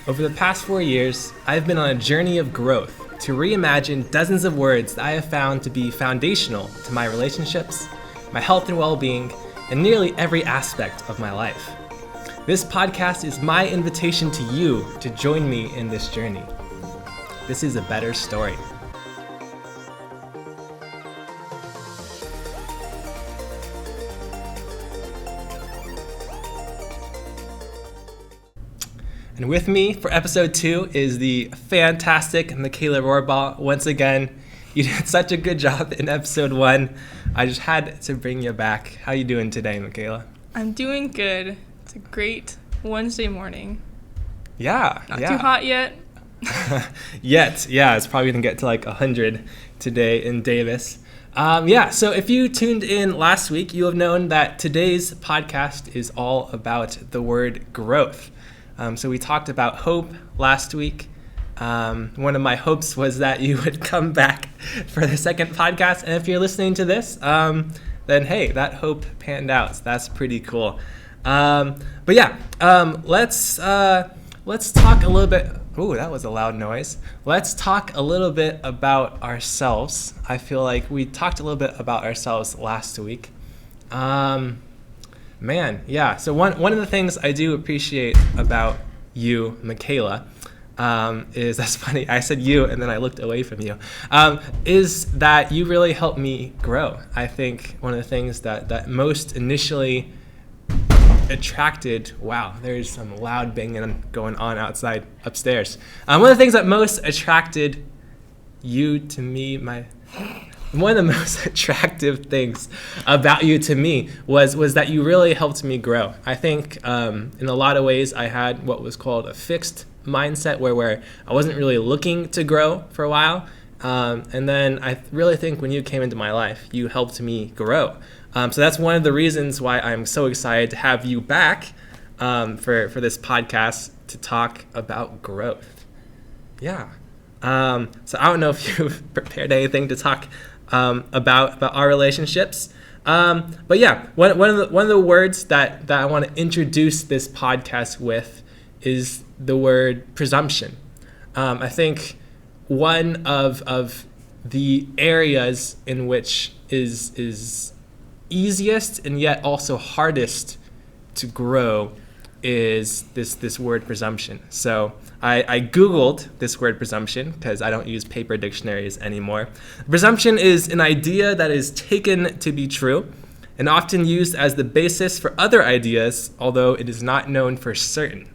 Over the past 4 years, I've been on a journey of growth to reimagine dozens of words that I have found to be foundational to my relationships, my health and well-being, and nearly every aspect of my life. This podcast is my invitation to you to join me in this journey. This is a better story. And with me for episode 2 is the fantastic Michaela Rohrbough. Once again, you did such a good job in episode 1. I just had to bring you back. How you doing today, Michaela? I'm doing good. It's a great Wednesday morning. Yeah. Not too hot yet. Yeah, it's probably going to get to like 100 today in Davis. So if you tuned in last week, you have known that today's podcast is all about the word growth. So we talked about hope last week. One of my hopes was that you would come back for the second podcast. And if you're listening to this, then hey, that hope panned out. So that's pretty cool. Let's talk a little bit. Ooh, that was a loud noise. Let's talk a little bit about ourselves. I feel like we talked a little bit about ourselves last week. So one of the things I do appreciate about you, Michaela, is, that's funny, I said you and then I looked away from you, is that you really helped me grow. I think one of the things that most initially attracted, wow, there's some loud banging going on outside upstairs. One of the things that most attracted you to me, one of the most attractive things about you to me was that you really helped me grow. I think in a lot of ways I had what was called a fixed mindset where I wasn't really looking to grow for a while. And then I really think when you came into my life, you helped me grow. So that's one of the reasons why I'm so excited to have you back for this podcast to talk about growth. Yeah. So I don't know if you've prepared anything to talk about our relationships. One of the words that I want to introduce this podcast with is the word presumption. I think one of the areas in which is easiest and yet also hardest to grow is this word presumption. So I Googled this word presumption because I don't use paper dictionaries anymore. Presumption is an idea that is taken to be true and often used as the basis for other ideas, although it is not known for certain.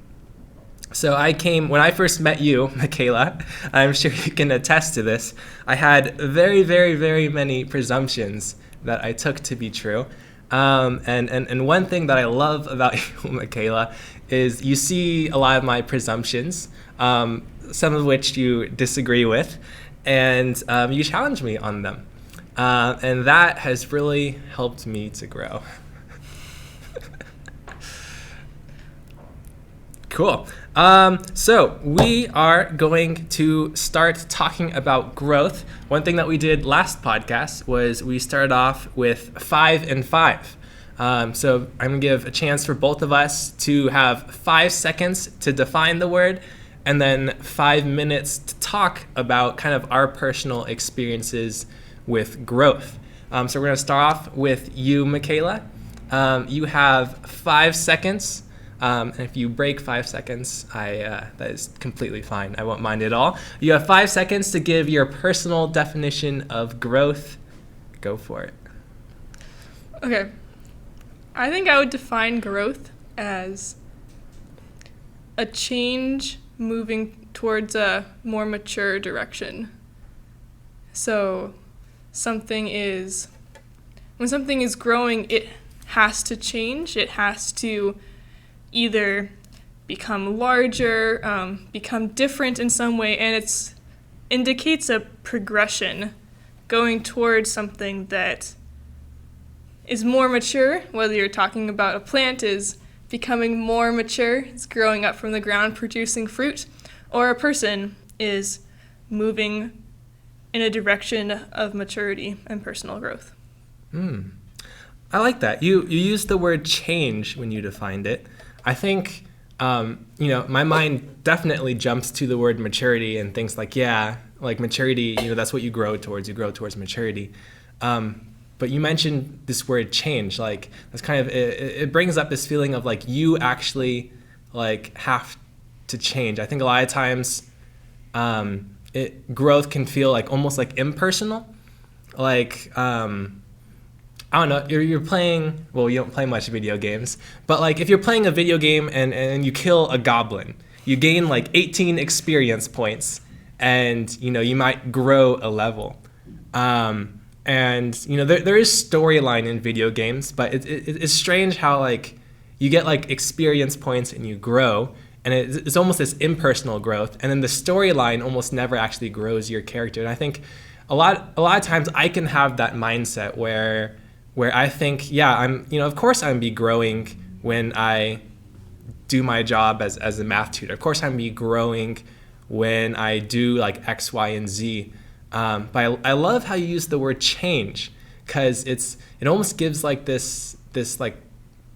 So when I first met you, Michaela, I'm sure you can attest to this, I had very, very, very many presumptions that I took to be true. And one thing that I love about you, Michaela, is you see a lot of my presumptions, some of which you disagree with, and you challenge me on them. And that has really helped me to grow. Cool. So we are going to start talking about growth. One thing that we did last podcast was we started off with 5 and 5. So I'm going to give a chance for both of us to have 5 seconds to define the word and then 5 minutes to talk about kind of our personal experiences with growth. So we're going to start off with you, Michaela. You have 5 seconds. And if you break 5 seconds, that is completely fine. I won't mind at all. You have 5 seconds to give your personal definition of growth. Go for it. Okay. I think I would define growth as a change moving towards a more mature direction. So when something is growing, it has to change. It has to either become larger, become different in some way, and it indicates a progression going towards something that is more mature. Whether you're talking about a plant is becoming more mature, it's growing up from the ground, producing fruit, or a person is moving in a direction of maturity and personal growth. I like that. You used the word change when you defined it. I think My mind definitely jumps to the word maturity and thinks like, yeah, like maturity, that's what you grow towards. You grow towards maturity. But you mentioned this word change, like that's kind of, it brings up this feeling of like you actually like have to change. I think a lot of times growth can feel like almost like impersonal. Like, I don't know, you're playing, well, you don't play much video games, but like if you're playing a video game and you kill a goblin, you gain like 18 experience points and, you might grow a level. And there is storyline in video games, but it's strange how like you get like experience points and you grow, and it's almost this impersonal growth, and then the storyline almost never actually grows your character. And I think a lot of times I can have that mindset where I think, yeah, I'm of course I'm be growing when I do my job as a math tutor. Of course I'm be growing when I do like X, Y, and Z. But I love how you use the word change, because it almost gives like this like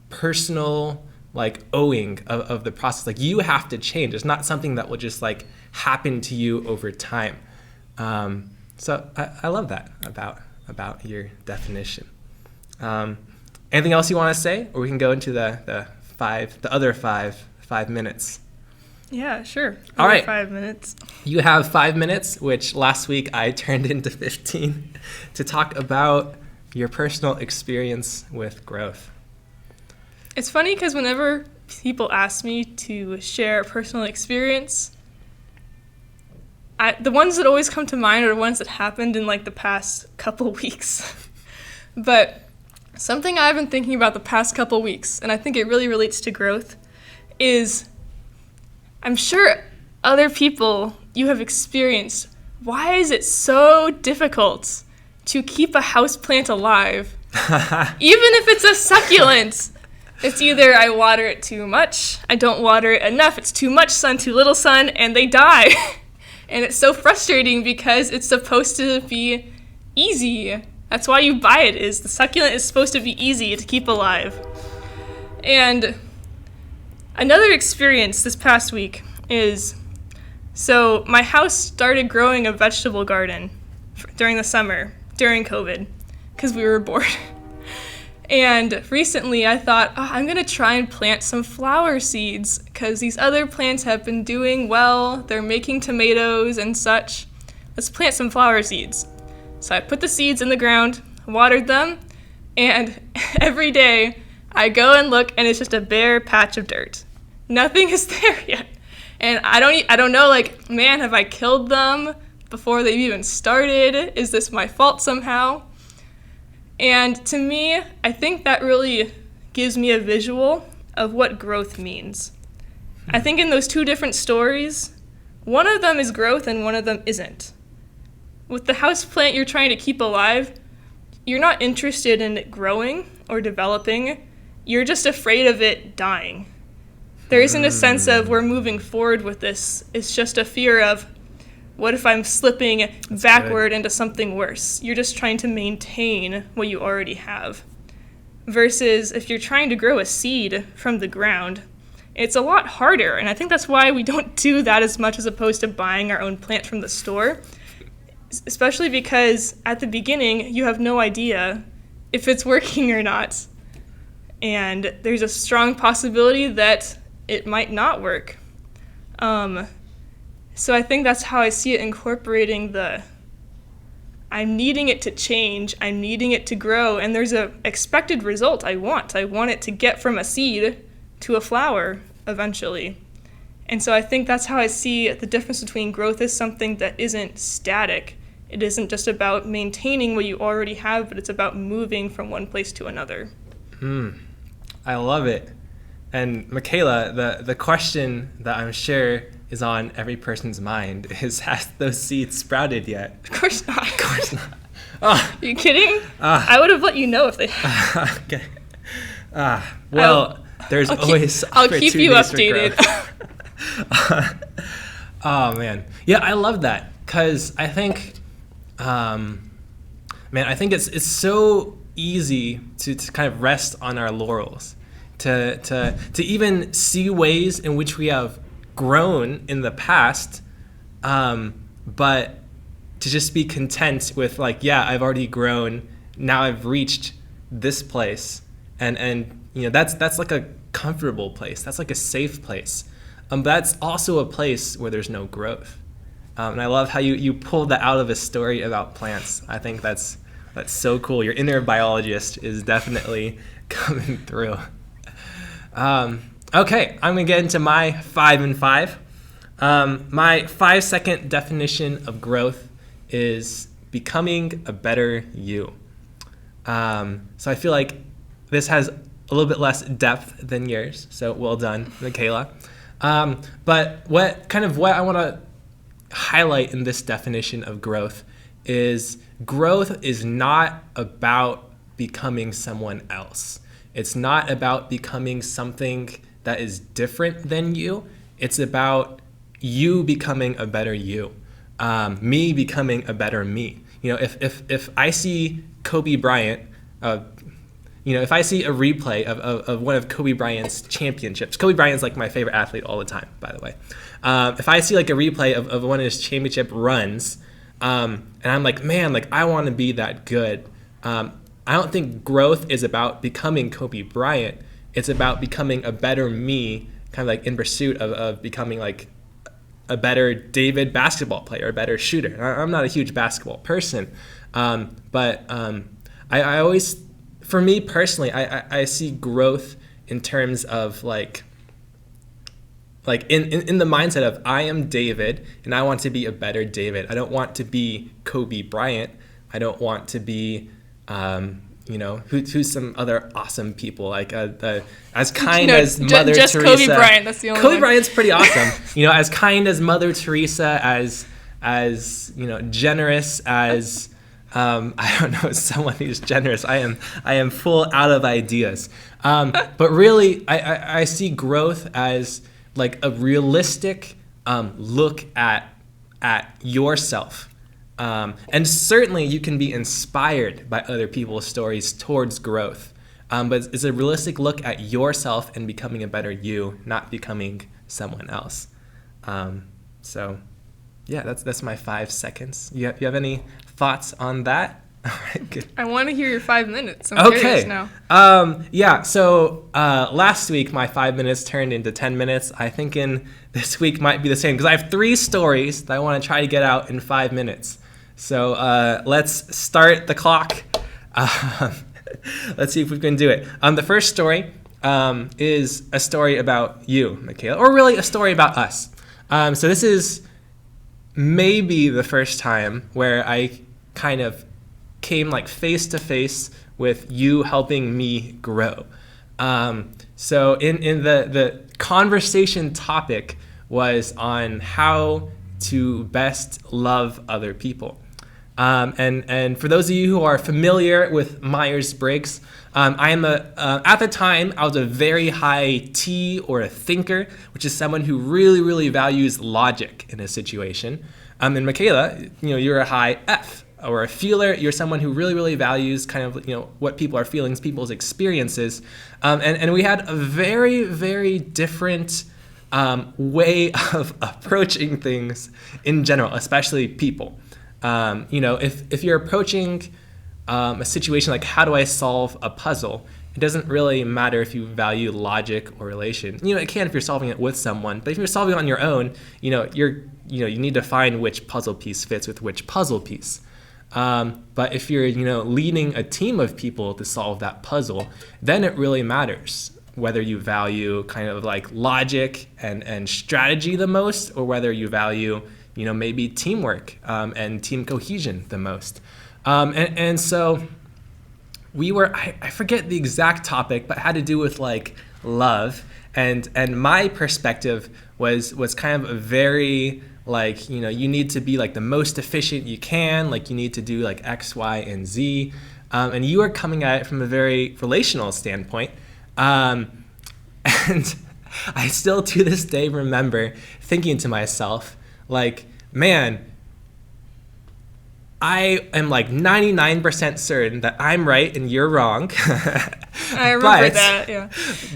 personal like owing of the process. Like you have to change. It's not something that will just like happen to you over time. So I love that about your definition. Anything else you want to say, or we can go into the other five minutes. Yeah, sure. All right. 5 minutes. You have 5 minutes, which last week I turned into 15, to talk about your personal experience with growth. It's funny because whenever people ask me to share a personal experience, the ones that always come to mind are the ones that happened in like the past couple weeks. But something I've been thinking about the past couple weeks, and I think it really relates to growth, is I'm sure other people you have experienced, why is it so difficult to keep a houseplant alive? Even if it's a succulent. It's either I water it too much, I don't water it enough, it's too much sun, too little sun, and they die. And it's so frustrating because it's supposed to be easy. That's why you buy it, is the succulent is supposed to be easy to keep alive. And another experience this past week is, so my house started growing a vegetable garden during the summer, during COVID, because we were bored. And recently I thought, I'm going to try and plant some flower seeds, because these other plants have been doing well, they're making tomatoes and such. Let's plant some flower seeds. So I put the seeds in the ground, watered them, and every day I go and look, and it's just a bare patch of dirt. Nothing is there yet. And I don't know, like, man, have I killed them before they've even started? Is this my fault somehow? And to me, I think that really gives me a visual of what growth means. I think in those two different stories, one of them is growth and one of them isn't. With the houseplant you're trying to keep alive, you're not interested in it growing or developing. You're just afraid of it dying. There isn't a sense of we're moving forward with this. It's just a fear of, what if I'm slipping backward into something worse? You're just trying to maintain what you already have. Versus if you're trying to grow a seed from the ground, it's a lot harder. And I think that's why we don't do that as much as opposed to buying our own plant from the store. Especially because at the beginning, you have no idea if it's working or not. And there's a strong possibility that it might not work. So I think that's how I see it incorporating I'm needing it to change, I'm needing it to grow, and there's a expected result I want. I want it to get from a seed to a flower eventually. And so I think that's how I see the difference between growth as something that isn't static. It isn't just about maintaining what you already have, but it's about moving from one place to another. I love it. And Michaela, the question that I'm sure is on every person's mind is, has those seeds sprouted yet? Of course not. Of course not. Oh. Are you kidding? I would have let you know if they had. Okay. Well, there's always I'll keep you updated. Oh, man. Yeah, I love that, because I think, I think it's so easy to kind of rest on our laurels to even see ways in which we have grown in the past, but to just be content with like, yeah, I've already grown. Now I've reached this place, and that's like a comfortable place. That's like a safe place. But that's also a place where there's no growth. And I love how you pulled that out of a story about plants. I think that's so cool. Your inner biologist is definitely coming through. Okay, I'm gonna get into my 5 and 5. My 5-second definition of growth is becoming a better you. So I feel like this has a little bit less depth than yours. So well done, Michaela. But what I want to highlight in this definition of growth is not about becoming someone else. It's not about becoming something that is different than you. It's about you becoming a better you, me becoming a better me. If I see Kobe Bryant, if I see a replay of one of Kobe Bryant's championships, Kobe Bryant's like my favorite athlete all the time, by the way. If I see like a replay of one of his championship runs, and I'm like, man, like I want to be that good. I don't think growth is about becoming Kobe Bryant. It's about becoming a better me, kind of like in pursuit of becoming like a better David basketball player, a better shooter. I'm not a huge basketball person, but I always, for me personally, I see growth in terms of like in the mindset of I am David and I want to be a better David. I don't want to be Kobe Bryant. I don't want to be who's some other awesome people like as kind as Mother just Teresa. Kobe Bryant, that's the only Kobe one. Bryant's pretty awesome. As kind as Mother Teresa, as generous as I don't know, someone who's generous. I am full out of ideas. But really, I see growth as like a realistic look at yourself. And certainly you can be inspired by other people's stories towards growth. But it's a realistic look at yourself and becoming a better you, not becoming someone else. So yeah, that's my 5 seconds. You have any thoughts on that? All right, good. I want to hear your 5 minutes. I'm curious now. So last week my 5 minutes turned into 10 minutes. I think this week might be the same because I have 3 stories that I want to try to get out in 5 minutes. So let's start the clock. Let's see if we can do it. The first story is a story about you, Michaela, or really a story about us. So this is maybe the first time where I kind of came like face to face with you helping me grow. So in the conversation topic was on how to best love other people. And for those of you who are familiar with Myers-Briggs, at the time, I was a very high T or a thinker, which is someone who really, really values logic in a situation. And Michaela, you're a high F or a feeler. You're someone who really, really values kind of, what people are feeling, people's experiences. And we had a very, very different way of approaching things in general, especially people. If you're approaching a situation like how do I solve a puzzle, it doesn't really matter if you value logic or relation. It can if you're solving it with someone, but if you're solving it on your own, you need to find which puzzle piece fits with which puzzle piece. But if you're leading a team of people to solve that puzzle, then it really matters whether you value kind of like logic and strategy the most, or whether you value maybe teamwork and team cohesion the most. And so we were, I forget the exact topic, but had to do with like love. And my perspective was kind of a very like, you need to be like the most efficient you can, like you need to do like X, Y, and Z. And you are coming at it from a very relational standpoint. And I still to this day remember thinking to myself, like, man, I am like 99% certain that I'm right and you're wrong. I remember that, yeah.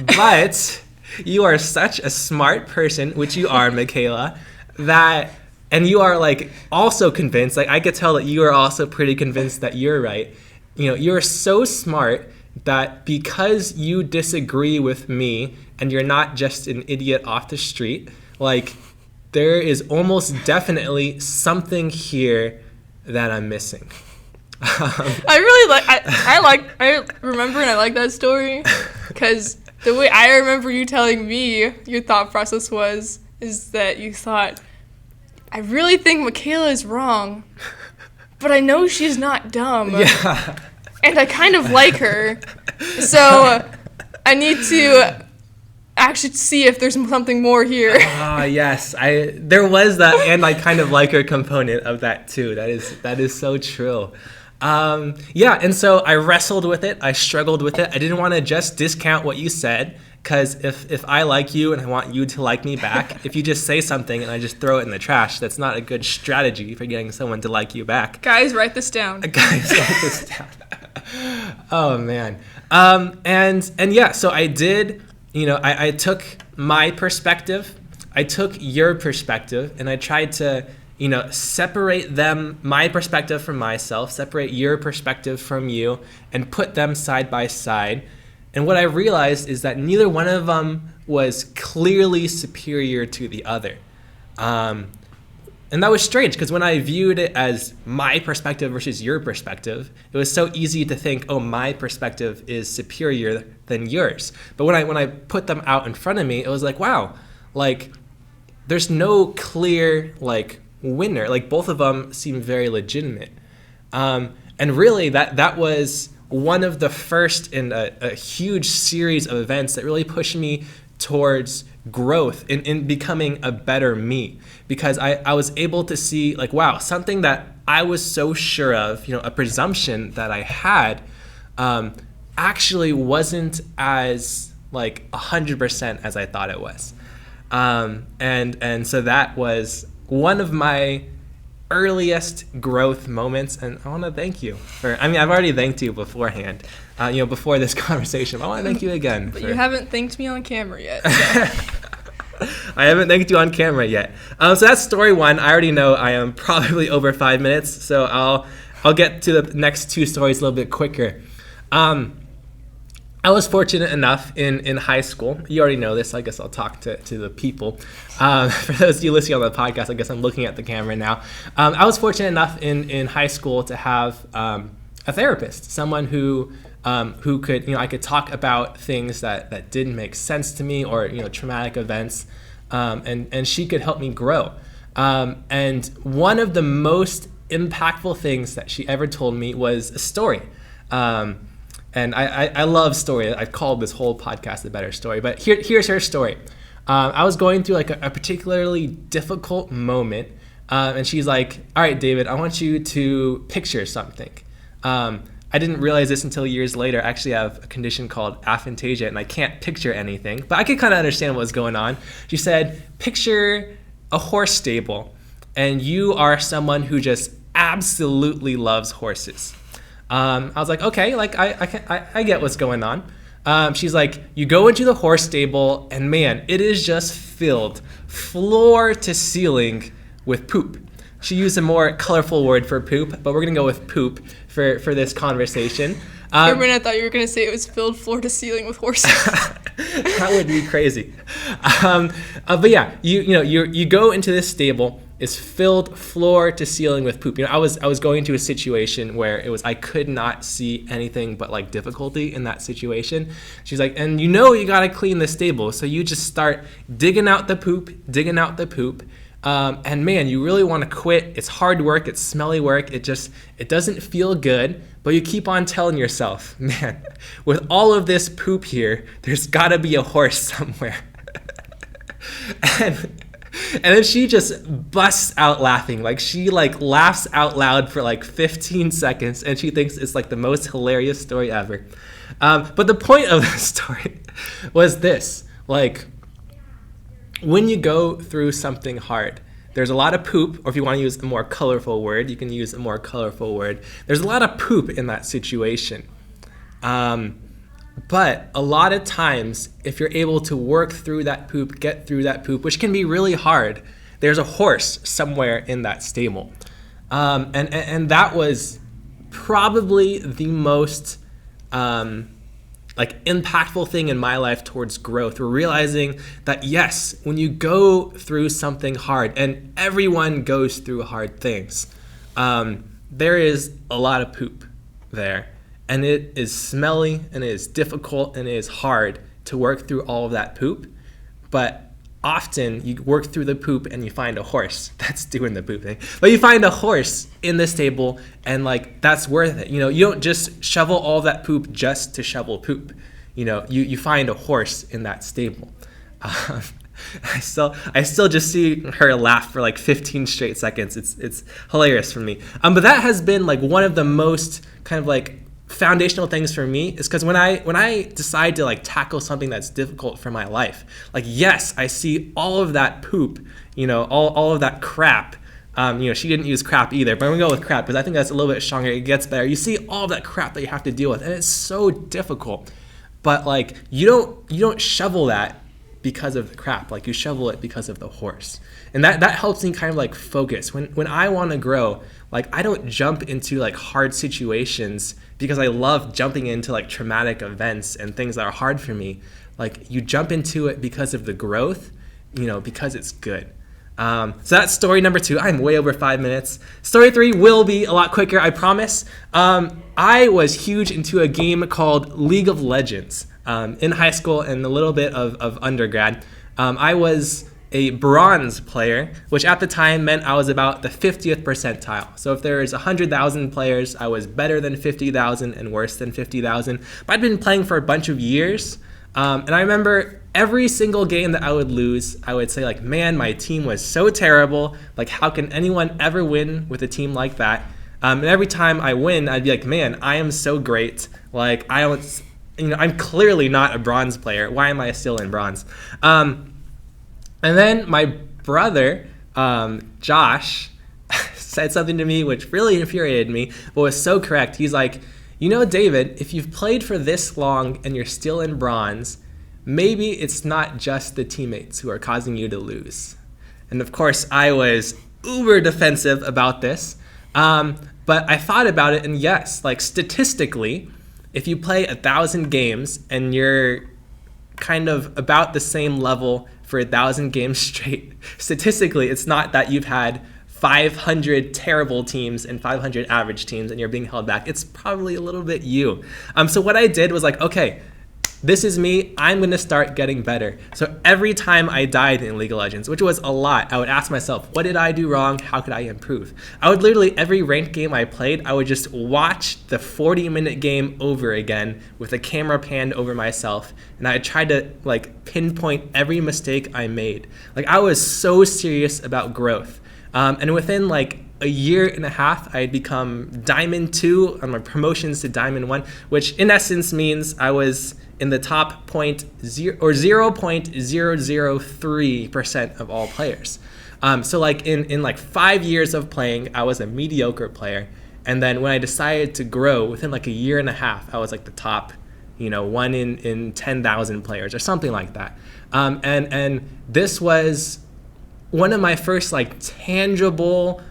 But you are such a smart person, which you are, Michaela, and you are like also convinced, like I could tell that you are also pretty convinced that you're right. You're so smart that because you disagree with me and you're not just an idiot off the street, like there is almost definitely something here that I'm missing. I remember and I like that story because the way I remember you telling me your thought process is that you thought, I really think Michaela is wrong, but I know she's not dumb. Yeah. And I kind of like her, so I need to actually see if there's something more here. Yes, there was that, and I kind of like her component of that too. That is so true. And so I wrestled with it. I struggled with it. I didn't want to just discount what you said, because if I like you and I want you to like me back, if you just say something and I just throw it in the trash, that's not a good strategy for getting someone to like you back. Guys, write this down. Oh man. So I did, I took my perspective, I took your perspective, and I tried to, separate my perspective from myself, separate your perspective from you, and put them side by side. And what I realized is that neither one of them was clearly superior to the other. And that was strange, because when I viewed it as my perspective versus your perspective, it was so easy to think, oh, my perspective is superior than yours. But when I put them out in front of me, it was like, wow, like there's no clear like winner. Like both of them seem very legitimate. And really that was one of the first in a huge series of events that really pushed me towards growth in becoming a better me, because I was able to see like, wow, something that I was so sure of, a presumption that I had, actually wasn't as like 100% as I thought it was. And so that was one of my earliest growth moments, and I want to thank you I've already thanked you beforehand, before this conversation, but I want to thank you again. But you haven't thanked me on camera yet. So. I haven't thanked you on camera yet. So that's story one. I already know I am probably over 5 minutes, so I'll get to the next two stories a little bit quicker. I was fortunate enough in high school. You already know this. I guess I'll talk to the people. For those of you listening on the podcast, I guess I'm looking at the camera now. I was fortunate enough in high school to have a therapist, someone who could, I could talk about things that didn't make sense to me, or traumatic events, and she could help me grow. And one of the most impactful things that she ever told me was a story. And I love story. I've called this whole podcast A Better Story. But here's her story. I was going through like a particularly difficult moment. And she's like, all right, David, I want you to picture something. I didn't realize this until years later. I actually have a condition called aphantasia, and I can't picture anything. But I could kind of understand what was going on. She said, picture a horse stable. And you are someone who just absolutely loves horses. I was like, okay, like I get what's going on. She's like, you go into the horse stable, and man, it is just filled floor to ceiling with poop. She used a more colorful word for poop, but we're gonna go with poop for this conversation. For a minute, I thought you were gonna say it was filled floor to ceiling with horses. That would be crazy. But yeah, you go into this stable. Is filled floor to ceiling with poop. I was going to a situation where I could not see anything but like difficulty in that situation. She's like, and you gotta clean the stable, so you just start digging out the poop, and man, you really want to quit. It's hard work, it's smelly work, it doesn't feel good, but you keep on telling yourself, man, with all of this poop here, there's gotta be a horse somewhere. And then she just busts out laughing. Like she laughs out loud for 15 seconds, and she thinks it's like the most hilarious story ever. But the point of the story was this: like when you go through something hard, there's a lot of poop, or if you want to use a more colorful word, you can use a more colorful word. There's a lot of poop in that situation. But a lot of times, if you're able to work through that poop, get through that poop, which can be really hard, there's a horse somewhere in that stable. And that was probably the most impactful thing in my life towards growth. We're realizing that, yes, when you go through something hard, and everyone goes through hard things, there is a lot of poop there. And it is smelly, and it is difficult, and it is hard to work through all of that poop. But often you work through the poop and you find a horse that's doing the poop thing. But you find a horse in the stable, and that's worth it. You don't just shovel all that poop just to shovel poop. You find a horse in that stable. I still just see her laugh for 15 straight seconds. It's hilarious for me. But that has been one of the most kind of foundational things for me, is because when I decide to tackle something that's difficult for my life, yes, I see all of that poop, all of that crap. She didn't use crap either, but I'm gonna go with crap because I think that's a little bit stronger. It gets better. You see all of that crap that you have to deal with, and it's so difficult. But you don't shovel that because of the crap. You shovel it because of the horse. And that helps me kind of focus. When I want to grow, I don't jump into hard situations because I love jumping into traumatic events and things that are hard for me. You jump into it because of the growth, because it's good. So that's story number 2. I'm way over 5 minutes. Story 3 will be a lot quicker, I promise. I was huge into a game called League of Legends in high school and a little bit of undergrad. I was a bronze player, which at the time meant I was about the 50th percentile. So if there's 100,000 players, I was better than 50,000 and worse than 50,000. But I'd been playing for a bunch of years. And I remember every single game that I would lose, I would say man, my team was so terrible. How can anyone ever win with a team like that? And every time I win, I'd be man, I am so great. I'm clearly not a bronze player. Why am I still in bronze? And then my brother, Josh, said something to me which really infuriated me, but was so correct. He's David, if you've played for this long and you're still in bronze, maybe it's not just the teammates who are causing you to lose. And of course, I was uber defensive about this, but I thought about it, and yes, statistically, if you play 1,000 games and you're kind of about the same level for 1,000 games straight, statistically, it's not that you've had 500 terrible teams and 500 average teams and you're being held back. It's probably a little bit you. So what I did was okay, this is me. I'm going to start getting better. So every time I died in League of Legends, which was a lot, I would ask myself, what did I do wrong? How could I improve? I would literally, every ranked game I played, I would just watch the 40-minute game over again with a camera panned over myself. And I tried to pinpoint every mistake I made. I was so serious about growth. And within a year and a half, I had become Diamond 2 on my promotions to Diamond 1, which in essence means I was in the top 0.003% of all players. So in 5 years of playing, I was a mediocre player. And then when I decided to grow, within a year and a half, I was the top, 1 in 10,000 players or something like that. And this was one of my first tangible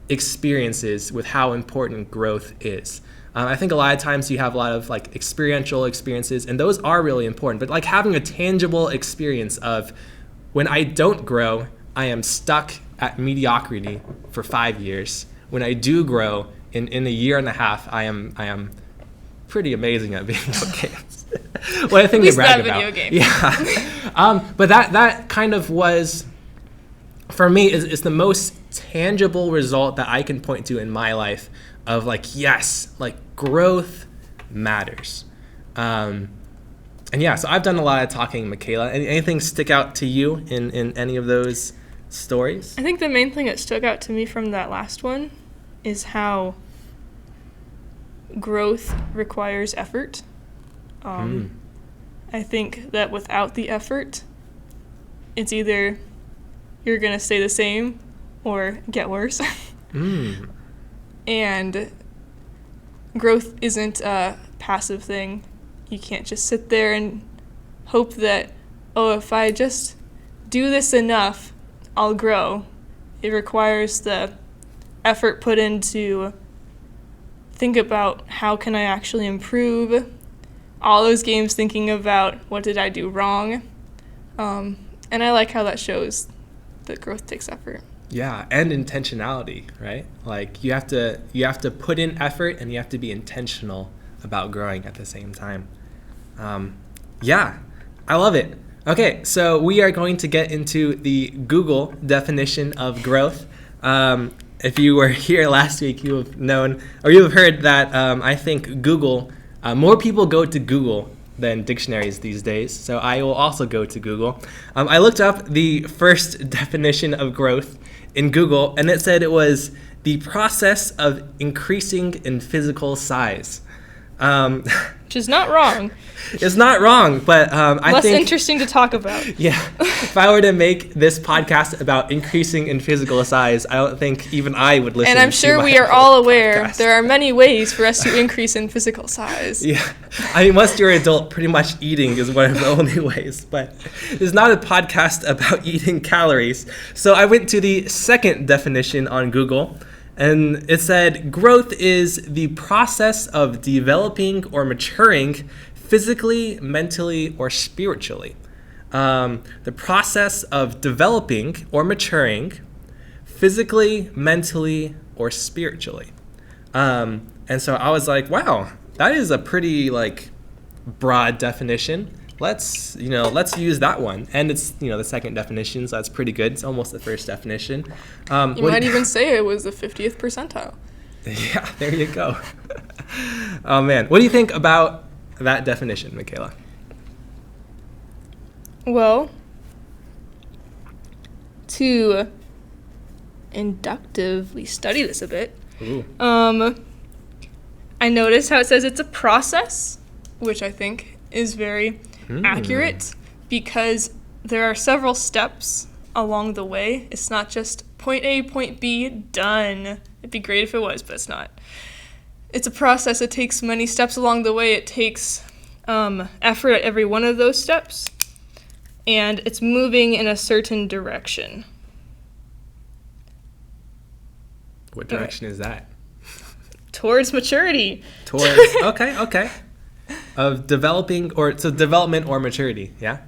experiences with how important growth is. I think a lot of times you have a lot of experiential experiences, and those are really important, but having a tangible experience of when I don't grow, I am stuck at mediocrity for 5 years. When I do grow, in a year and a half, I am pretty amazing at video games. What I think to brag about. Video game. Yeah. But that kind of was, for me, is the most tangible result that I can point to in my life of yes, growth matters. And yeah, so I've done a lot of talking, Michaela. Anything stick out to you in any of those stories? I think the main thing that stuck out to me from that last one is how growth requires effort. I think that without the effort, it's either you're going to stay the same or get worse. Mm. And growth isn't a passive thing. You can't just sit there and hope that, oh, if I just do this enough, I'll grow. It requires the effort put into think about how can I actually improve. All those games thinking about what did I do wrong. And I like how that shows that growth takes effort. Yeah, and intentionality, right? Like you have to put in effort and you have to be intentional about growing at the same time. Yeah, I love it. Okay, so we are going to get into the Google definition of growth. If you were here last week, you have known, or you have heard that I think Google, more people go to Google than dictionaries these days, so I will also go to Google. I looked up the first definition of growth in Google, and it said it was the process of increasing in physical size. Which is not wrong. It's not wrong, but I Less think... interesting to talk about. Yeah. If I were to make this podcast about increasing in physical size, I don't think even I would listen to And I'm sure my we are all aware podcast. there are many ways for us to increase in physical size. Yeah. I mean, once you're an adult, pretty much eating is one of the only ways. But it's not a podcast about eating calories. So I went to the second definition on Google. And it said, growth is the process of developing or maturing physically, mentally, or spiritually. The process of developing or maturing physically, mentally, or spiritually. And so I was like, wow, that is a pretty broad definition. Let's use that one. And it's, the second definition, so that's pretty good. It's almost the first definition. You might even say it was the 50th percentile. Yeah, there you go. Oh, man. What do you think about that definition, Michaela? Well, to inductively study this a bit, Ooh. I noticed how it says it's a process, which I think is very accurate, because there are several steps along the way. It's not just point A, point B, done. It'd be great if it was, but it's not. It's a process. It takes many steps along the way. It takes effort at every one of those steps, and it's moving in a certain direction. What direction is that? Towards maturity. Okay. Of developing, so development or maturity, yeah?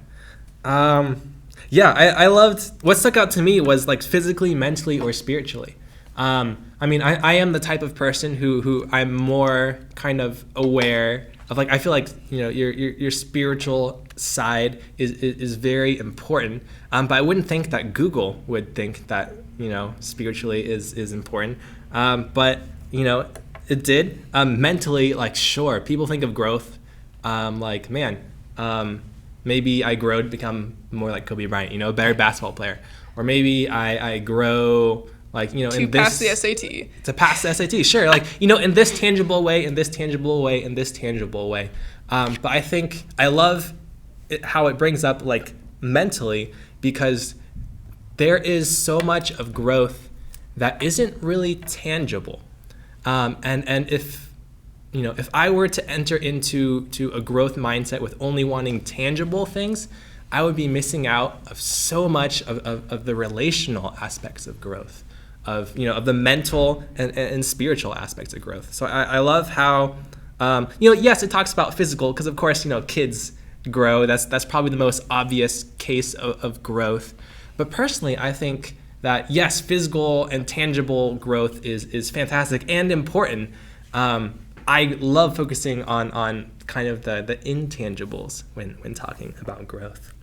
I loved, what stuck out to me was physically, mentally, or spiritually. I am the type of person who I'm more kind of aware of, I feel like, your spiritual side is very important, but I wouldn't think that Google would think that, spiritually is important, but, it did. Mentally, sure, people think of growth maybe I grow to become more like Kobe Bryant, a better basketball player. Or maybe I grow, to pass the SAT. To pass the SAT, sure. In this tangible way, in this tangible way, in this tangible way. But I think I love how it brings up, mentally, because there is so much of growth that isn't really tangible. And if I were to enter into a growth mindset with only wanting tangible things, I would be missing out of so much of the relational aspects of growth, of the mental and spiritual aspects of growth. So I love how, yes, it talks about physical, because of course, kids grow. That's probably the most obvious case of growth. But personally, I think that yes, physical and tangible growth is fantastic and important. I love focusing on kind of the intangibles when talking about growth.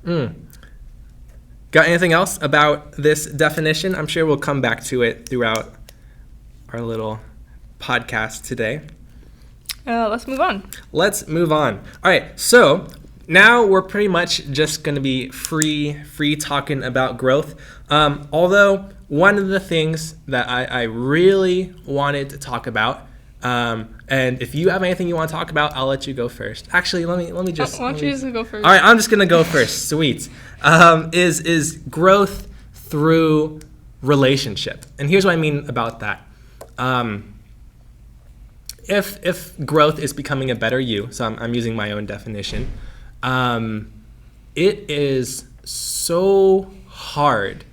Got anything else about this definition? I'm sure we'll come back to it throughout our little podcast today. Let's move on. All right, so now we're pretty much just going to be free talking about growth. Although one of the things that I really wanted to talk about, and if you have anything you want to talk about, I'll let you go first. Actually, let me just. Why don't you just go first? All right, I'm just gonna go first. Sweet. Is growth through relationship. And here's what I mean about that. If growth is becoming a better you, so I'm using my own definition, it is so hard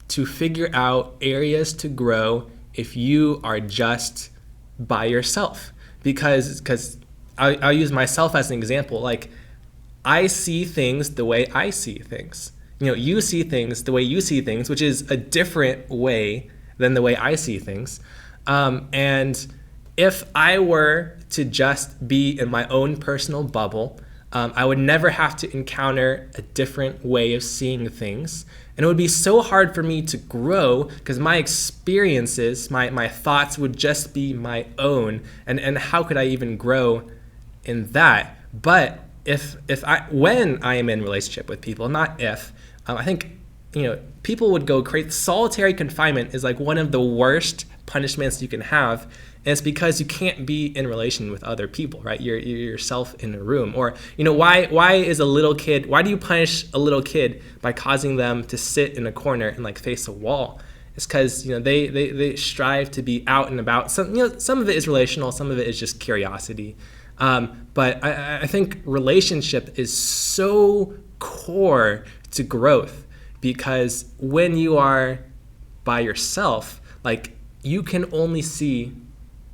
to figure out areas to grow if you are just by yourself. Because I'll use myself as an example. Like, I see things the way I see things. You see things the way you see things, which is a different way than the way I see things. And if I were to just be in my own personal bubble, I would never have to encounter a different way of seeing things. And it would be so hard for me to grow because my experiences, my thoughts would just be my own. And how could I even grow in that? But when I am in relationship with people, not if, I think, people would go crazy. Solitary confinement is like one of the worst punishments you can have. And it's because you can't be in relation with other people, right? You're yourself in a room. Or, why do you punish a little kid by causing them to sit in a corner and like face a wall? It's because, they strive to be out and about. Some of it is relational, some of it is just curiosity. But I think relationship is so core to growth, because when you are by yourself, like, you can only see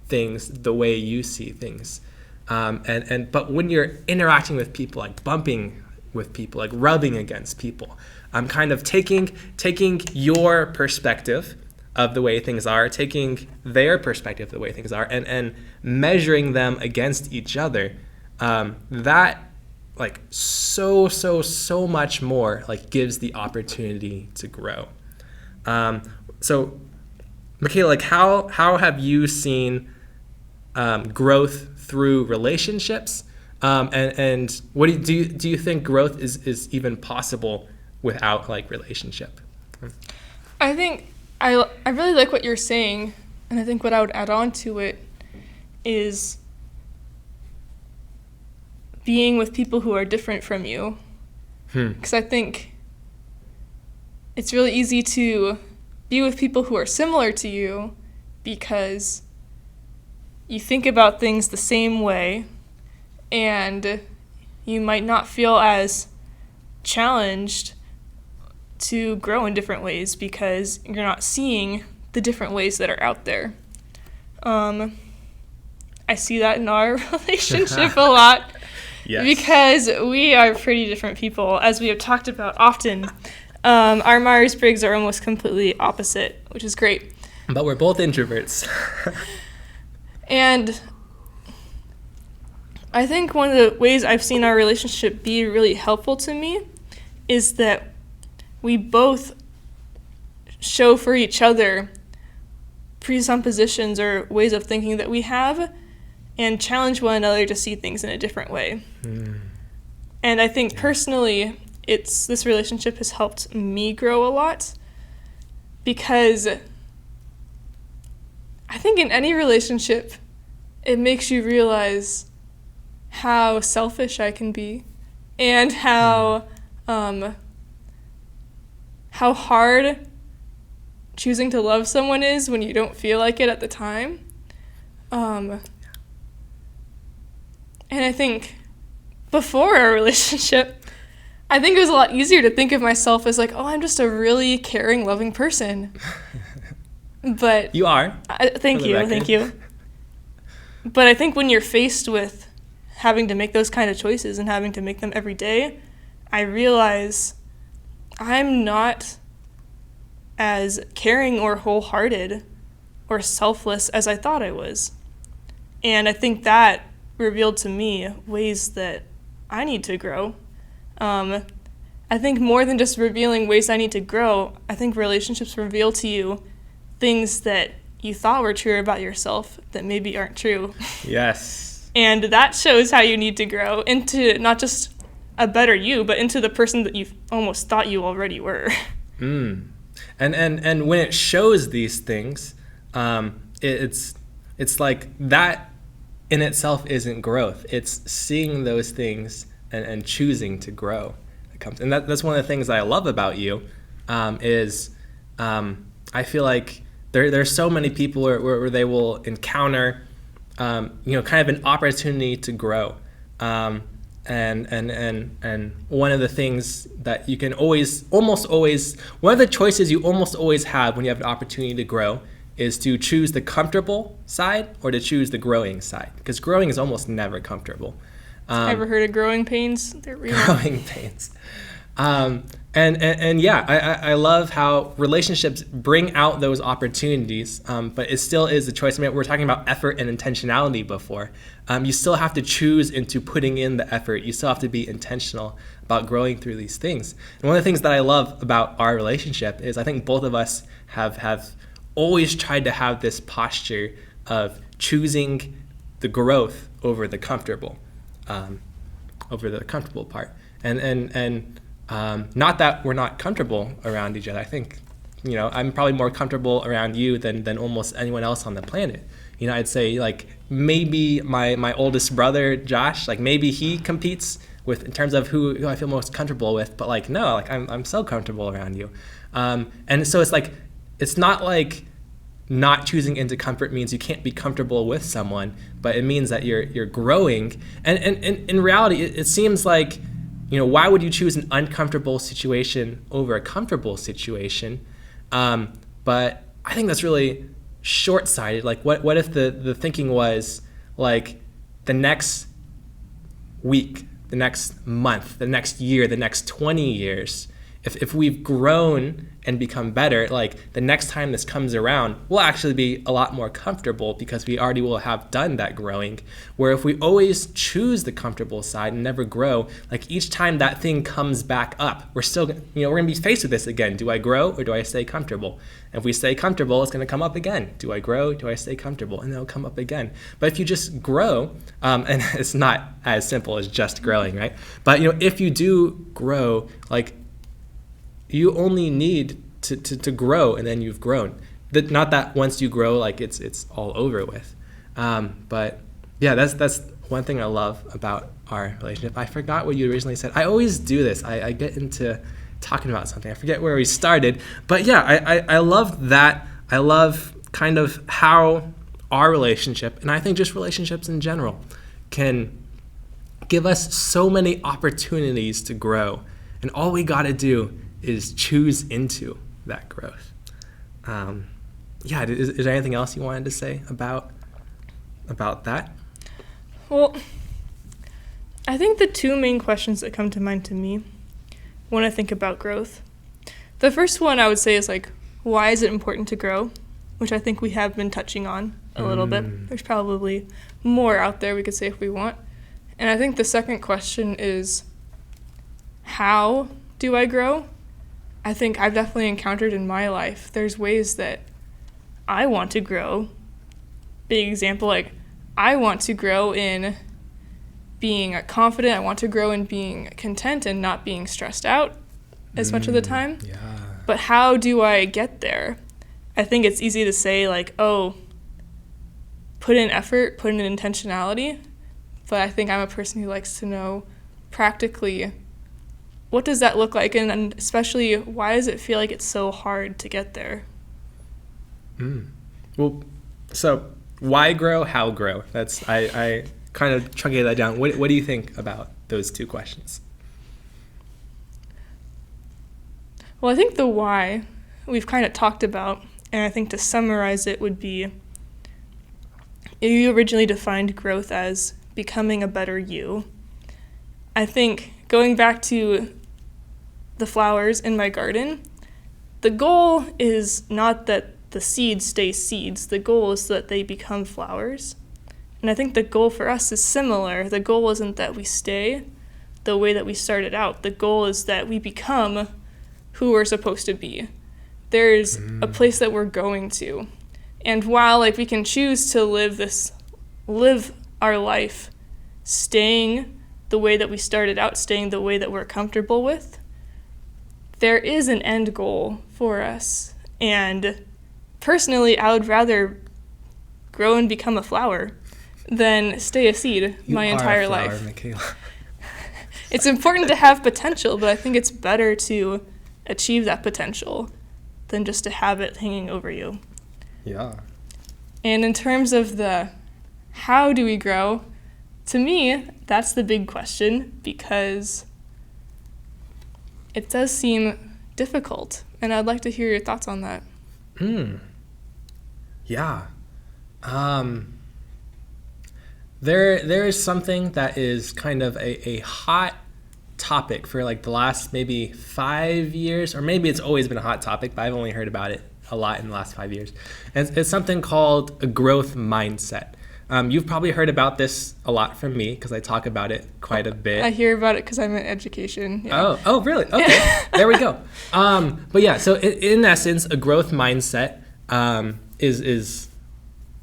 things the way you see things. But when you're interacting with people, like bumping with people, like rubbing against people, I'm kind of taking your perspective of the way things are, taking their perspective of the way things are, and measuring them against each other. That like so much more like gives the opportunity to grow. So Michaela, like how have you seen growth through relationships? And what do you think growth is even possible without like relationship? I think I really like what you're saying, and I think what I would add on to it is being with people who are different from you. Because I think it's really easy to be with people who are similar to you because you think about things the same way, and you might not feel as challenged to grow in different ways because you're not seeing the different ways that are out there. I see that in our relationship a lot. Yes. Because we are pretty different people, as we have talked about often. Our Myers-Briggs are almost completely opposite, which is great. But we're both introverts. And I think one of the ways I've seen our relationship be really helpful to me is that we both show for each other presuppositions or ways of thinking that we have and challenge one another to see things in a different way. And I think personally, this relationship has helped me grow a lot, because I think in any relationship, it makes you realize how selfish I can be and how hard choosing to love someone is when you don't feel like it at the time. And I think before our relationship, I think it was a lot easier to think of myself as like, oh, I'm just a really caring, loving person. But you are. Thank you. But I think when you're faced with having to make those kind of choices and having to make them every day, I realize I'm not as caring or wholehearted or selfless as I thought I was. And I think that revealed to me ways that I need to grow. I think more than just revealing ways I need to grow, I think relationships reveal to you things that you thought were true about yourself that maybe aren't true. Yes. And that shows how you need to grow into not just a better you, but into the person that you almost thought you already were. And when it shows these things, it's like that in itself isn't growth. It's seeing those things and choosing to grow. And that's one of the things I love about you. is I feel like there's so many people where they will encounter, kind of an opportunity to grow. And one of the things that you can almost always, one of the choices you almost always have when you have an opportunity to grow is to choose the comfortable side or to choose the growing side, because growing is almost never comfortable. Ever heard of growing pains? They're real. Growing pains. And yeah, I love how relationships bring out those opportunities, but it still is a choice. I mean, we were talking about effort and intentionality before. You still have to choose into putting in the effort. You still have to be intentional about growing through these things. And one of the things that I love about our relationship is I think both of us have always tried to have this posture of choosing the growth over the comfortable part. And not that we're not comfortable around each other. I think, I'm probably more comfortable around you than almost anyone else on the planet. I'd say like maybe my oldest brother, Josh, like maybe he competes with in terms of who I feel most comfortable with, but like, no, like I'm so comfortable around you. And so it's like, it's not like not choosing into comfort means you can't be comfortable with someone, but it means that you're growing. And in reality, it seems like, why would you choose an uncomfortable situation over a comfortable situation? But I think that's really short-sighted. Like, what if the thinking was like the next week, the next month, the next year, the next 20 years, if we've grown and become better, like the next time this comes around, we'll actually be a lot more comfortable because we already will have done that growing. Where if we always choose the comfortable side and never grow, like each time that thing comes back up, we're still, we're going to be faced with this again. Do I grow or do I stay comfortable? And if we stay comfortable, it's going to come up again. Do I grow? Do I stay comfortable? And it'll come up again. But if you just grow, and it's not as simple as just growing, right? But, if you do grow, like, you only need to grow, and then you've grown. Not that once you grow, like it's all over with. But yeah, that's one thing I love about our relationship. I forgot what you originally said. I always do this. I get into talking about something. I forget where we started. But yeah, I love that. I love kind of how our relationship, and I think just relationships in general, can give us so many opportunities to grow. And all we got to do is choose into that growth. Is there anything else you wanted to say about that? Well, I think the two main questions that come to mind to me when I think about growth, the first one I would say is like, why is it important to grow? Which I think we have been touching on a little bit. There's probably more out there we could say if we want. And I think the second question is, how do I grow? I think I've definitely encountered in my life, there's ways that I want to grow. Big example, like I want to grow in being confident. I want to grow in being content and not being stressed out as much of the time. Yeah. But how do I get there? I think it's easy to say like, oh, put in effort, put in intentionality. But I think I'm a person who likes to know practically, what does that look like? And especially, why does it feel like it's so hard to get there? Well, so why grow, how grow? That's I kind of truncated that down. What do you think about those two questions? Well, I think the why we've kind of talked about, and I think to summarize it would be, you originally defined growth as becoming a better you. I think going back to the flowers in my garden, the goal is not that the seeds stay seeds. The goal is that they become flowers. And I think the goal for us is similar. The goal isn't that we stay the way that we started out. The goal is that we become who we're supposed to be. There's a place that we're going to. And while like we can choose to live our life staying the way that we started out, staying the way that we're comfortable with, there is an end goal for us. And personally, I would rather grow and become a flower than stay a seed my entire flower, life. Michaela. It's important to have potential, but I think it's better to achieve that potential than just to have it hanging over you. Yeah. And in terms of the how do we grow, to me, that's the big question, because it does seem difficult. And I'd like to hear your thoughts on that. Yeah. There is something that is kind of a hot topic for like the last maybe 5 years, or maybe it's always been a hot topic, but I've only heard about it a lot in the last 5 years. And it's something called a growth mindset. You've probably heard about this a lot from me because I talk about it quite a bit. I hear about it because I'm in education. Yeah. Oh, really? Okay, there we go. But yeah, so in essence, a growth mindset is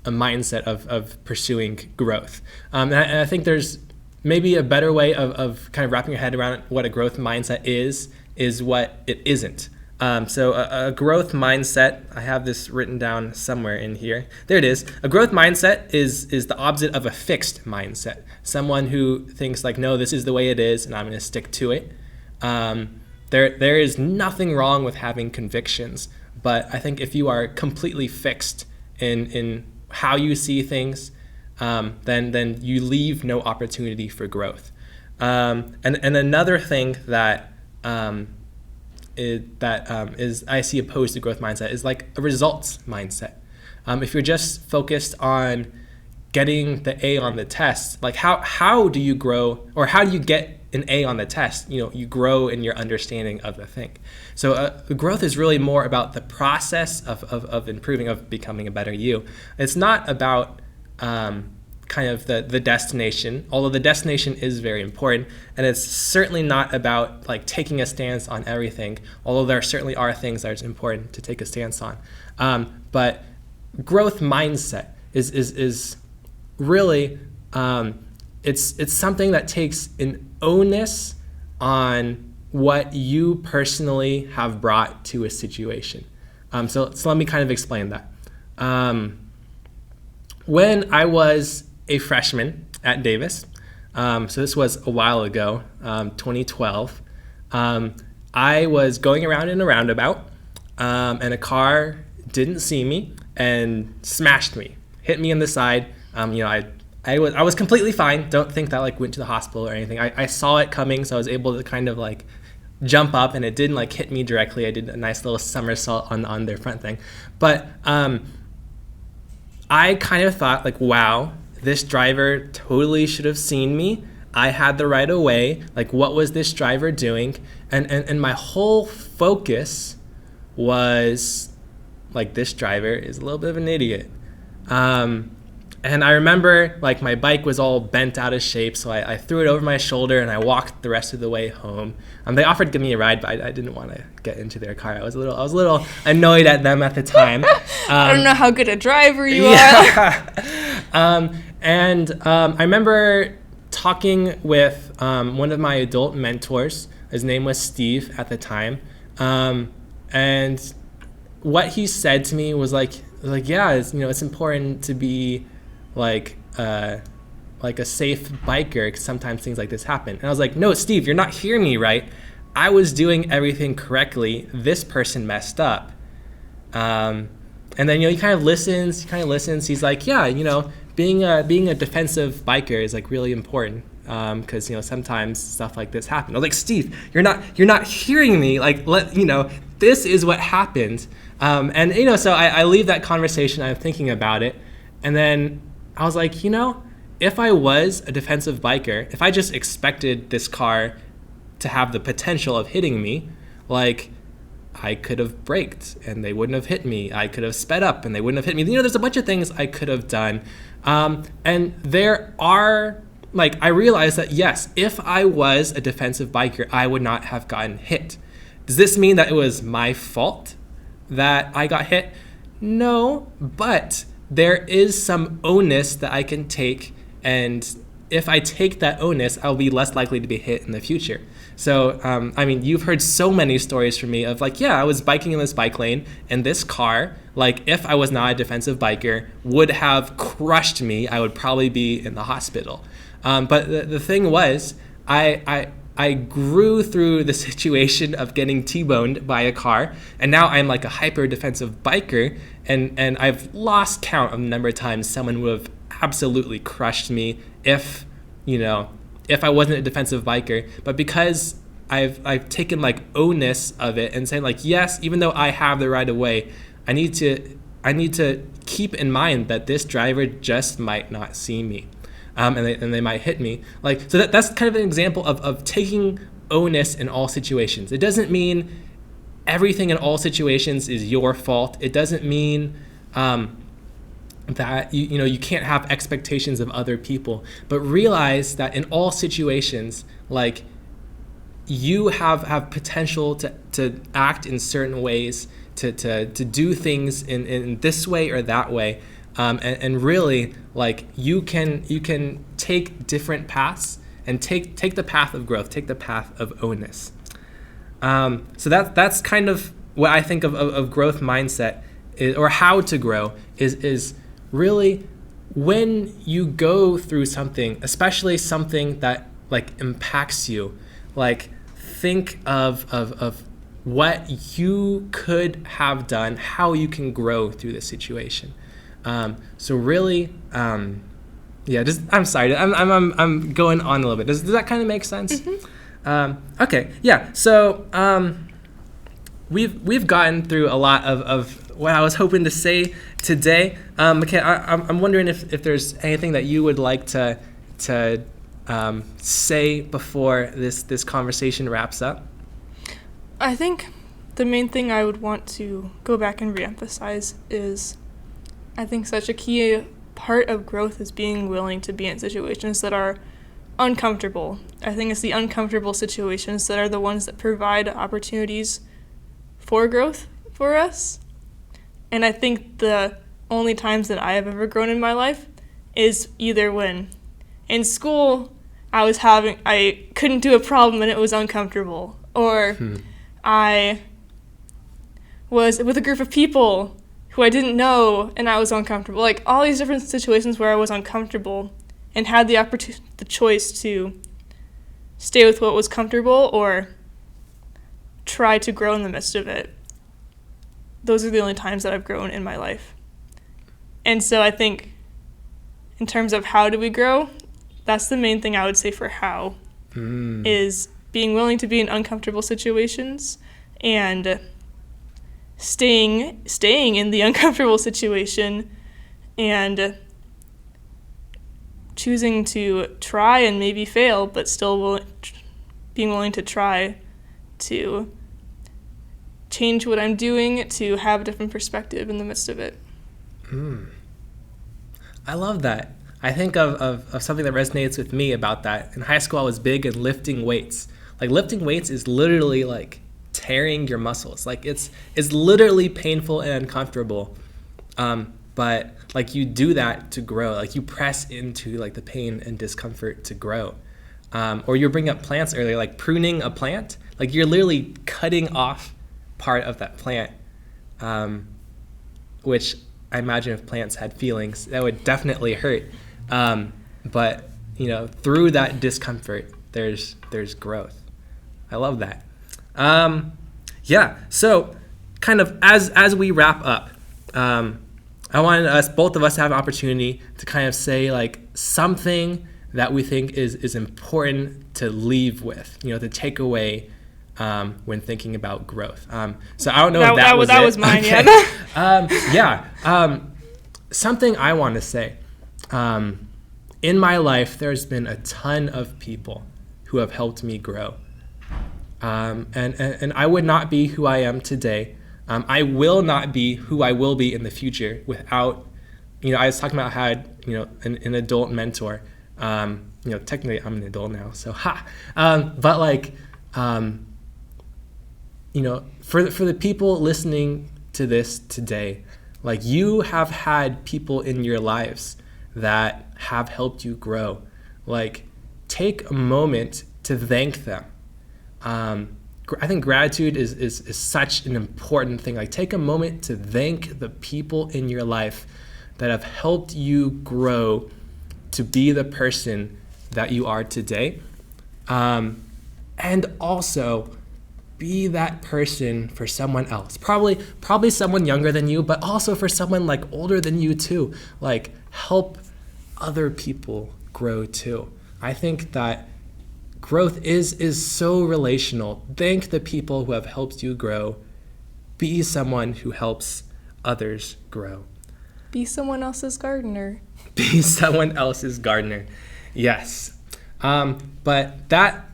a mindset of pursuing growth. And I think there's maybe a better way of kind of wrapping your head around what a growth mindset is what it isn't. So a growth mindset, I have this written down somewhere in here. There it is. A growth mindset is the opposite of a fixed mindset. Someone who thinks like, no, this is the way it is, and I'm going to stick to it. There is nothing wrong with having convictions, but I think if you are completely fixed in how you see things, then you leave no opportunity for growth. And another thing that is I see opposed to growth mindset is like a results mindset. If you're just focused on getting the A on the test, like how do you grow, or how do you get an A on the test? You grow in your understanding of the thing. So growth is really more about the process of improving, of becoming a better you. It's not about kind of the destination, although the destination is very important, and it's certainly not about like taking a stance on everything, although there certainly are things that are important to take a stance on. But growth mindset is really it's something that takes an onus on what you personally have brought to a situation. So let me kind of explain that. When I was a freshman at Davis, so this was a while ago, 2012, I was going around in a roundabout, and a car didn't see me and smashed me, hit me in the side. I was completely fine. Don't think that like went to the hospital or anything. I saw it coming, so I was able to kind of like jump up, and it didn't like hit me directly. I did a nice little somersault on their front thing. But I kind of thought like, wow, this driver totally should have seen me. I had the right of way. Like, what was this driver doing? And my whole focus was like, this driver is a little bit of an idiot. And I remember like my bike was all bent out of shape, so I threw it over my shoulder and I walked the rest of the way home. They offered to give me a ride, but I didn't want to get into their car. I was a little annoyed at them at the time. I don't know how good a driver you are. And I remember talking with one of my adult mentors. His name was Steve at the time, and what he said to me was like yeah, it's important to be like a safe biker, because sometimes things like this happen. And I was like, no, Steve, you're not hearing me right. I was doing everything correctly. This person messed up. And then he kind of listens. He's like, yeah, being a defensive biker is like really important, because sometimes stuff like this happens. I was like, Steve, you're not hearing me. Like, this is what happened. And so I leave that conversation. I'm thinking about it, and then I was like, if I was a defensive biker, if I just expected this car to have the potential of hitting me, like, I could have braked and they wouldn't have hit me. I could have sped up and they wouldn't have hit me. There's a bunch of things I could have done. And there are, I realized that, yes, if I was a defensive biker, I would not have gotten hit. Does this mean that it was my fault that I got hit? No, but there is some onus that I can take, and if I take that onus, I'll be less likely to be hit in the future. So, you've heard so many stories from me of I was biking in this bike lane, and this car, if I was not a defensive biker, would have crushed me. I would probably be in the hospital. But the thing was, I I grew through the situation of getting T-boned by a car, and now I'm like a hyper defensive biker, and I've lost count of the number of times someone would have absolutely crushed me if I wasn't a defensive biker. But because I've taken like onus of it and saying like, yes, even though I have the right of way, I need to keep in mind that this driver just might not see me. And they might hit me. Like, so that's kind of an example of taking onus in all situations. It doesn't mean everything in all situations is your fault. It doesn't mean that you can't have expectations of other people. But realize that in all situations, like, you have potential to act in certain ways, to do things in this way or that way. And really, like, you can take different paths and take the path of growth, take the path of onus. So that's kind of what I think of growth mindset, or how to grow is really when you go through something, especially something that like impacts you, like think of what you could have done, how you can grow through the situation. So really, I'm sorry, I'm going on a little bit. Does that kind of make sense? Mm-hmm. Okay, yeah. So we've gotten through a lot of what I was hoping to say today. Michaela, I'm wondering if there's anything that you would like to say before this conversation wraps up. I think the main thing I would want to go back and reemphasize is, I think such a key part of growth is being willing to be in situations that are uncomfortable. I think it's the uncomfortable situations that are the ones that provide opportunities for growth for us. And I think the only times that I have ever grown in my life is either when in school I couldn't do a problem and it was uncomfortable, or I was with a group of people who I didn't know and I was uncomfortable. Like, all these different situations where I was uncomfortable and had the choice to stay with what was comfortable or try to grow in the midst of it. Those are the only times that I've grown in my life. And so I think in terms of how do we grow, that's the main thing I would say for how, is being willing to be in uncomfortable situations and staying in the uncomfortable situation and choosing to try and maybe fail, but still being willing to try to change what I'm doing, to have a different perspective in the midst of it. I love that. I think of something that resonates with me about that. In high school, I was big in lifting weights. Like, lifting weights is literally like tearing your muscles. Like, it's literally painful and uncomfortable. But like, you do that to grow. Like, you press into like the pain and discomfort to grow. Or you bring up plants earlier, like pruning a plant. Like, you're literally cutting off part of that plant, which I imagine if plants had feelings, that would definitely hurt. But through that discomfort, there's growth. I love that. So kind of as we wrap up, I wanted both of us to have an opportunity to kind of say like something that we think is important to leave with, to take away when thinking about growth. So I don't know if that was mine. Okay. Yeah. Something I want to say. In my life, there's been a ton of people who have helped me grow. And I would not be who I am today. I will not be who I will be in the future without, I was talking about how I had, an adult mentor. Technically I'm an adult now, so but like, for the people listening to this today, like, you have had people in your lives that have helped you grow. Like, take a moment to thank them. I think gratitude is such an important thing. Like, take a moment to thank the people in your life that have helped you grow to be the person that you are today. and also be that person for someone else. Probably someone younger than you, but also for someone like older than you too. Like, help other people grow too. I think that growth is so relational. Thank the people who have helped you grow. Be someone who helps others grow. Be someone else's gardener. Be someone else's gardener. Yes. But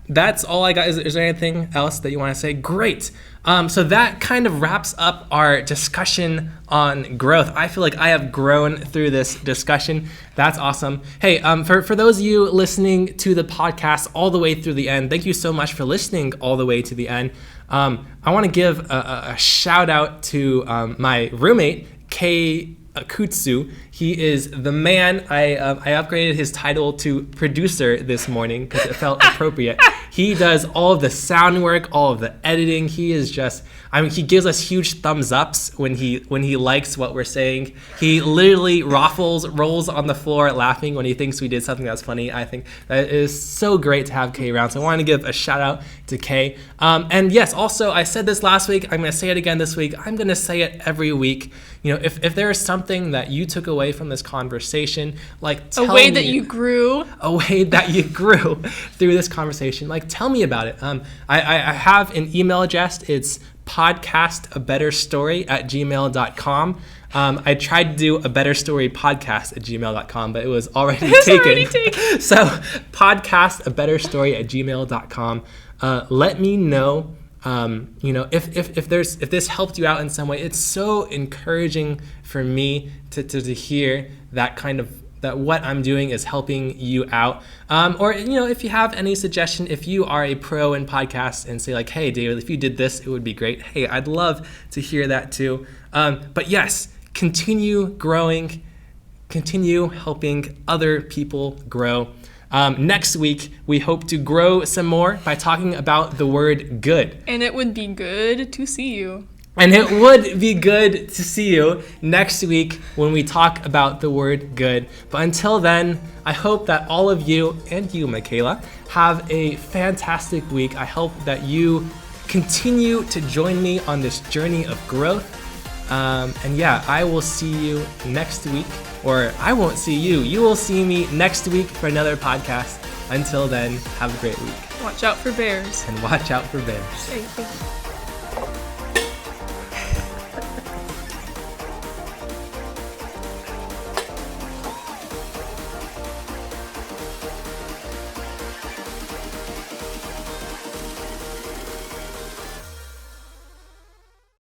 that's all I got. Is there anything else that you want to say? Great. So that kind of wraps up our discussion on growth. I feel like I have grown through this discussion. That's awesome. Hey, for those of you listening to the podcast all the way through the end, thank you so much for listening all the way to the end. I want to give a shout out to my roommate, Kei Akutsu. He is the man. I upgraded his title to producer this morning because it felt appropriate. He does all of the sound work, all of the editing. He is just, he gives us huge thumbs ups when he likes what we're saying. He literally rolls on the floor laughing when he thinks we did something that's funny. I think that is so great to have Kay around. So I want to give a shout out to Kay. And yes, also I said this last week. I'm going to say it again this week. I'm going to say it every week. You know, if there is something that you took away from this conversation, like tell me. A way that you grew through this conversation, like tell me about it. I have an email address. It's podcastabetterstory@gmail.com. I tried to do a better story podcast@gmail.com, but it was already taken. So podcastabetterstory@gmail.com. Let me know. If this helped you out in some way. It's so encouraging for me to hear that what I'm doing is helping you out. Or if you have any suggestion, if you are a pro in podcasts and say like, hey David, if you did this, it would be great. Hey, I'd love to hear that too. But yes, continue growing, continue helping other people grow. Next week, we hope to grow some more by talking about the word good. And it would be good to see you. And it would be good to see you next week when we talk about the word good. But until then, I hope that all of you, and you, Michaela, have a fantastic week. I hope that you continue to join me on this journey of growth. And yeah, I will see you next week. Or I won't see you. You will see me next week for another podcast. Until then, have a great week. Watch out for bears. And watch out for bears. Thank you.